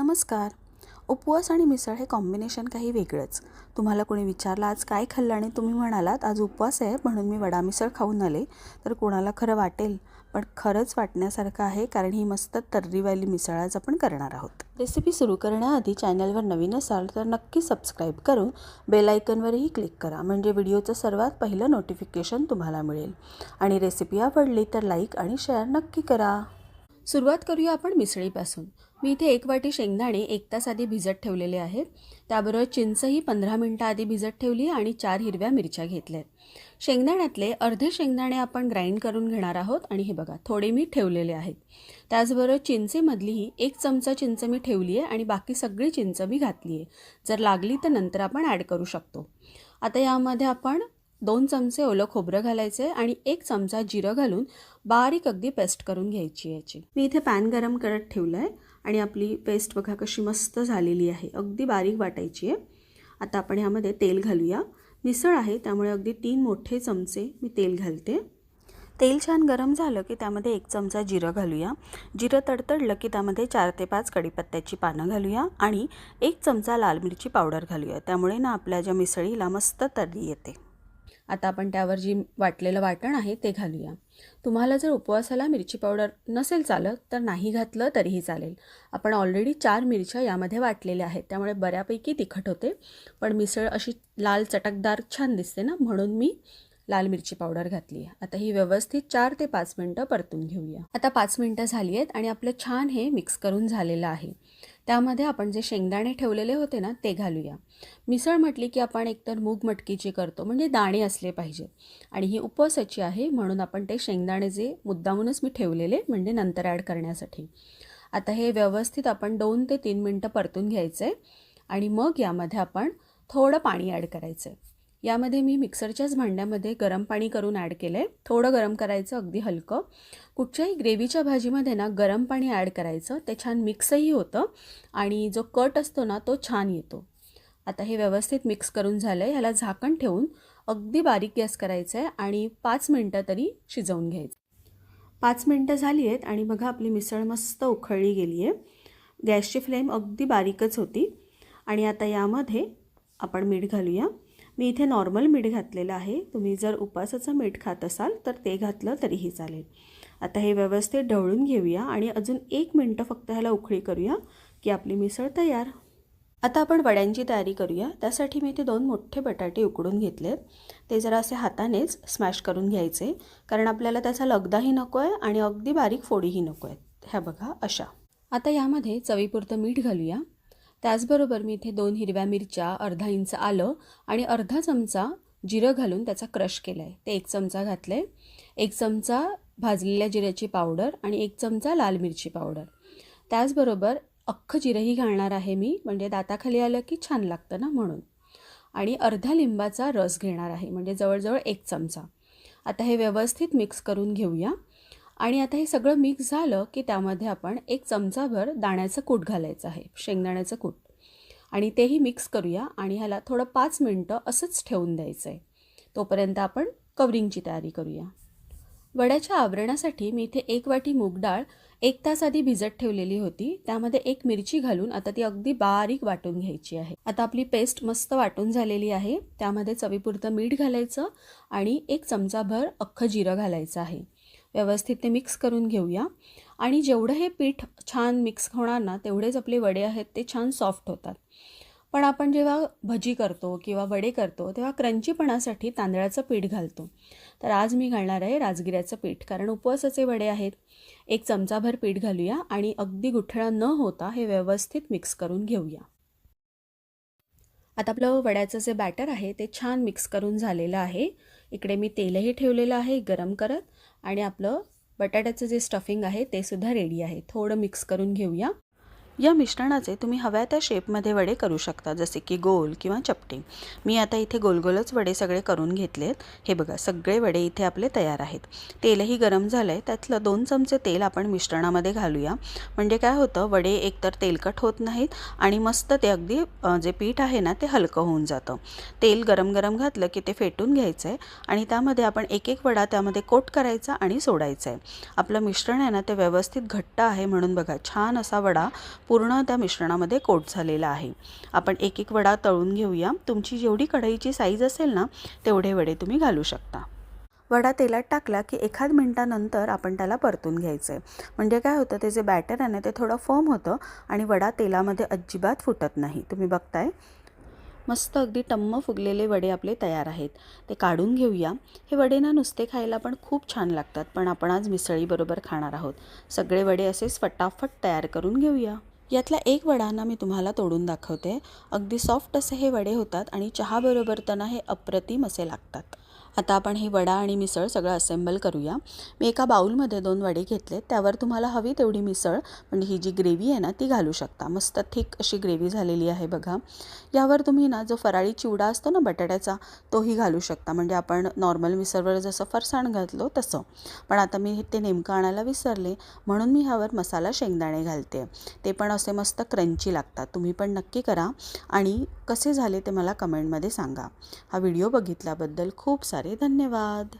नमस्कार. उपवास आणि मिसळ हे कॉम्बिनेशन काही वेगळंच. तुम्हाला कोणी विचारलं आज काय खाल्लं आणि तुम्ही म्हणालात आज उपवास आहे म्हणून मी वडा मिसळ खाऊन आले, तर कोणाला खरं वाटेल, पण खरंच वाटण्यासारखं आहे, कारण ही मस्त तर्रीवाली मिसळ आज आपण करणार आहोत. रेसिपी सुरू करण्याआधी चॅनलवर नवीन असाल तर नक्की सबस्क्राईब करून बेल आयकॉनवरही क्लिक करा, म्हणजे व्हिडिओचं सर्वात पहिलं नोटिफिकेशन तुम्हाला मिळेल. आणि रेसिपी आवडली तर लाईक आणि शेअर नक्की करा. सुरुवात करूया आपण मिसळीपासून. मी इथे 1 वाटी शेंगदाणे 1 तास आधी भिजत ठेवलेले आहेत. त्याबरोबर चिंचही 15 मिनिटं आधी भिजत ठेवली आणि 4 हिरव्या मिरच्या घेतल्यात. शेंगदाण्यातले अर्धे शेंगदाणे आपण ग्राइंड करून घेणार आहोत आणि हे बघा थोडे मी ठेवलेले आहेत. त्याचबरोबर चिंचेमधलीही 1 चमचा चिंच मी ठेवली आहे आणि बाकी सगळी चिंच मी घातली आहे. जर लागली तर नंतर आपण ॲड करू शकतो. आता यामध्ये आपण 2 चमचे ओलं खोबरं घालायचे आणि 1 चमचा जिरं घालून बारीक अगदी पेस्ट करून घ्यायची याची. मी इथे पॅन गरम करत ठेवलं आहे आणि आपली पेस्ट बघा कशी मस्त झालेली आहे, अगदी बारीक वाटायची आहे. आता आपण यामध्ये तेल घालूया. मिसळ आहे त्यामुळे अगदी 3 मोठे चमचे मी तेल घालते. तेल छान गरम झालं की त्यामध्ये 1 चमचा जिरं घालूया. जिरं तडतडलं की त्यामध्ये 4 ते 5 कढीपत्त्याची पानं घालूया आणि 1 चमचा लाल मिरची पावडर घालूया. त्यामुळे ना आपल्या ज्या मिसळीला मस्त तर्री येते. आता आपण त्यावर जी वाटलेलं वाटण आहे ते घालूया. तुम्हाला जर उपवासाला मिरची पावडर नसेल चालत तर नाही घातलं तरीही चालेल. आपण ऑलरेडी 4 मिरच्या यामध्ये वाटलेल्या आहेत, त्यामुळे बऱ्यापैकी तिखट होते, पण मिसळ अशी लाल चटकदार छान दिसते ना, म्हणून मी लाल मिरची पावडर घातली आहे. आता ही व्यवस्थित 4 ते 5 मिनटं परतून घेऊया. आता 5 मिनटं झाली आहेत आणि आपलं छान हे मिक्स करून झालेलं आहे. त्यामध्ये आपण जे शेंगदाणे ठेवलेले होते ना ते घालूया. मिसळ म्हटली की आपण एकतर मूग मटकीची करतो, म्हणजे दाणे असले पाहिजे, आणि ही उपवासाची आहे म्हणून आपण ते शेंगदाणे जे मुद्दामूनच मी ठेवलेले म्हणजे नंतर ॲड करण्यासाठी. आता हे व्यवस्थित आपण 2 ते 3 मिनटं परतून घ्यायचं आहे आणि मग यामध्ये आपण थोडं पाणी ॲड करायचं आहे. यामध्ये मी मिक्सरच्याच भांड्यामध्ये गरम पाणी करून ॲड केलं आहे. थोडं गरम करायचं, अगदी हलकं. कुठच्याही ग्रेव्हीच्या भाजीमध्ये ना गरम पाणी ॲड करायचं, ते छान मिक्सही होतं आणि जो कट असतो ना तो छान येतो. आता हे व्यवस्थित मिक्स करून झालं आहे. ह्याला झाकण ठेवून अगदी बारीक गॅस करायचं आहे आणि 5 मिनटं तरी शिजवून घ्यायचं. 5 मिनटं झाली आहेत आणि बघा आपली मिसळ मस्त उकळली गेली आहे. गॅसची फ्लेम अगदी बारीकच होती. आणि आता यामध्ये आपण मीठ घालूया. मी इथे नॉर्मल मीठ घातलेलं आहे. तुम्ही जर उपवासाचं मीठ खात असाल तर ते घातलं तरीही चालेल. आता हे व्यवस्थित ढवळून घेऊया आणि अजून 1 मिनटं फक्त ह्याला उकळी करूया की आपली मिसळ तयार. आता आपण वड्यांची तयारी करूया. त्यासाठी मी इथे 2 मोठे बटाटे उकडून घेतलेत. ते जरा असे हातानेच स्मॅश करून घ्यायचे, कारण आपल्याला त्याचा लगदाही नको आहे आणि अगदी बारीक फोडीही नको आहेत. ह्या बघा अशा. आता यामध्ये चवीपुरतं मीठ घालूया. त्याचबरोबर मी इथे 2 हिरव्या मिरच्या, अर्धा इंच आलं आणि अर्धा चमचा जिरं घालून त्याचा क्रश केला आहे, ते 1 चमचा घातलं आहे. 1 चमचा भाजलेल्या जिऱ्याची पावडर आणि 1 चमचा लाल मिरची पावडर. त्याचबरोबर अख्खं जिरंही घालणार आहे मी, म्हणजे दाताखाली आलं की छान लागतं ना म्हणून. आणि अर्धा लिंबाचा रस घेणार आहे, म्हणजे जवळजवळ 1 चमचा. आता हे व्यवस्थित मिक्स करून घेऊया. आणि आता हे सगळं मिक्स झालं की त्यामध्ये आपण 1 चमचाभर दाण्याचं कूट घालायचं आहे, शेंगदाण्याचं कूट, आणि तेही मिक्स करूया आणि ह्याला थोडं 5 मिनटं असंच ठेवून द्यायचं आहे. तोपर्यंत आपण कवरिंगची तयारी करूया. वड्याच्या आवरणासाठी मी इथे 1 वाटी मूग डाळ 1 तास आधी भिजत ठेवलेली होती. त्यामध्ये 1 मिरची घालून आता ती अगदी बारीक वाटून घ्यायची आहे. आता आपली पेस्ट मस्त वाटून झालेली आहे. त्यामध्ये चवीपुरतं मीठ घालायचं आणि 1 चमचाभर अख्खं जिरं घालायचं आहे. व्यवस्थित ते मिक्स करून घेऊया. आणि जेवढं हे पीठ छान मिक्स होणार ना तेवढेच आपले वडे आहेत ते छान सॉफ्ट होतात. पण आपण जेव्हा भजी करतो किंवा वडे करतो तेव्हा क्रंचीपणासाठी तांदळाचं पीठ घालतो. तर आज मी घालणार आहे राजगिऱ्याचं पीठ, कारण उपवासाचे वडे आहेत. 1 चमचाभर पीठ घालूया आणि अगदी गुठळा न होता हे व्यवस्थित मिक्स करून घेऊया. आता आपलं वड्याचं जे बॅटर आहे ते छान मिक्स करून झालेलं आहे. इकडे मी तेलही ठेवलेलं आहे गरम करत, आणि आपलं बटाट्याचं जे स्टफिंग आहे ते सुद्धा रेडी आहे. थोडं मिक्स करून घेऊया. या मिश्रणाचे तुम्ही हव्या त्या शेपमध्ये वडे करू शकता, जसे की गोल किंवा चपटे. मी आता इथे गोलगोलच वडे सगळे करून घेतलेत. हे बघा सगळे वडे इथे आपले तयार आहेत. तेलही गरम झालं आहे. त्यातलं 2 चमचे तेल आपण मिश्रणामध्ये घालूया, म्हणजे काय होतं वडे एकतर तेलकट होत नाहीत आणि मस्त ते अगदी जे पीठ आहे ना ते हलकं होऊन जातं. तेल गरम गरम घातलं की ते फेटून घ्यायचं आहे आणि त्यामध्ये आपण एक एक वडा त्यामध्ये कोट करायचा आणि सोडायचा आहे. आपलं मिश्रण आहे ना ते व्यवस्थित घट्ट आहे, म्हणून बघा छान असा वडा पूर्ण त्या मिश्रणामध्ये कोट झालेला आहे। आपण एक एक वडा तळून घेऊया। तुमची जेवढी कढईची साईज असेल ना तेवढे वडे तुम्ही घालू शकता। वडा तेलात टाकला की 1 मिनिटानंतर आपण त्याला परतून घ्यायचं आहे। म्हणजे काय होतं, ते जे बॅटर आहे ना ते थोडं फर्म होतं आणि वडा तेलामध्ये अजिबात फुटत नाही। तुम्ही बघताय मस्त अगदी टम्म फुगलेले वडे आपले तयार आहेत। ते काढून घेऊया। हे वडे ना नुसते खायला पण खूप छान लागतात, पण आपण आज मिसळीबरोबर खाणार आहोत। सगळे वडे असेच फटाफट तयार करून घेऊया। यातला एक वडा ना मी तुम्हाला तोडून दाखवते। अगदी सॉफ्ट असे हे वडे होतात आणि चहाबरोबर तर ना हे अप्रतिम असे लागतात। आता आपण ही वडा आणि मिसळ सगळं असेंबल करूया। मी एका बाउलमध्ये 2 वडे घेतले, त्यावर तुम्हाला हवी तेवढी मिसळ म्हणजे ही जी ग्रेव्ही आहे ना ती घालू शकता। मस्त थिक अशी ग्रेव्ही झालेली आहे बघा। यावर तुम्ही ना जो फराळी चिवडा असतो ना बटाट्याचा तोही घालू शकता, म्हणजे आपण नॉर्मल मिसळवर जसं फरसाण घातलो तसं। पण आता मी ते नेमकं आणायला विसरले, म्हणून मी ह्यावर मसाला शेंगदाणे घालते। ते पण असे मस्त क्रंची लागतात। तुम्ही पण नक्की करा आणि कसे झाले ते मला कमेंटमध्ये सांगा। हा व्हिडिओ बघितल्याबद्दल खूप सारे धन्यवाद।